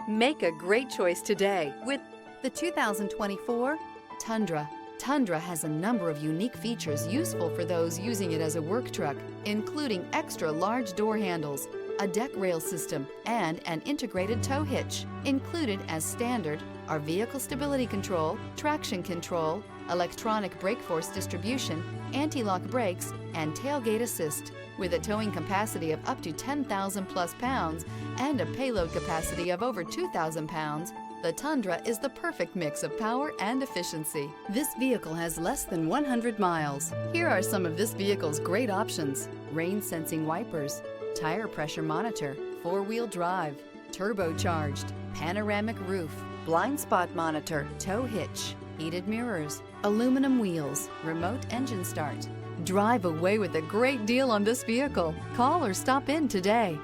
Make a great choice today with the 2024 Tundra. Tundra has a number of unique features useful for those using it as a work truck, including extra large door handles, a deck rail system, and an integrated tow hitch. Included as standard are vehicle stability control, traction control, electronic brake force distribution, anti-lock brakes, and tailgate assist. With a towing capacity of up to 10,000 plus pounds and a payload capacity of over 2,000 pounds, the Tundra is the perfect mix of power and efficiency. This vehicle has less than 100 miles. Here are some of this vehicle's great options: rain sensing wipers, tire pressure monitor, four-wheel drive, turbocharged, panoramic roof, blind spot monitor, tow hitch, heated mirrors, aluminum wheels, remote engine start. Drive away with a great deal on this vehicle. Call or stop in today.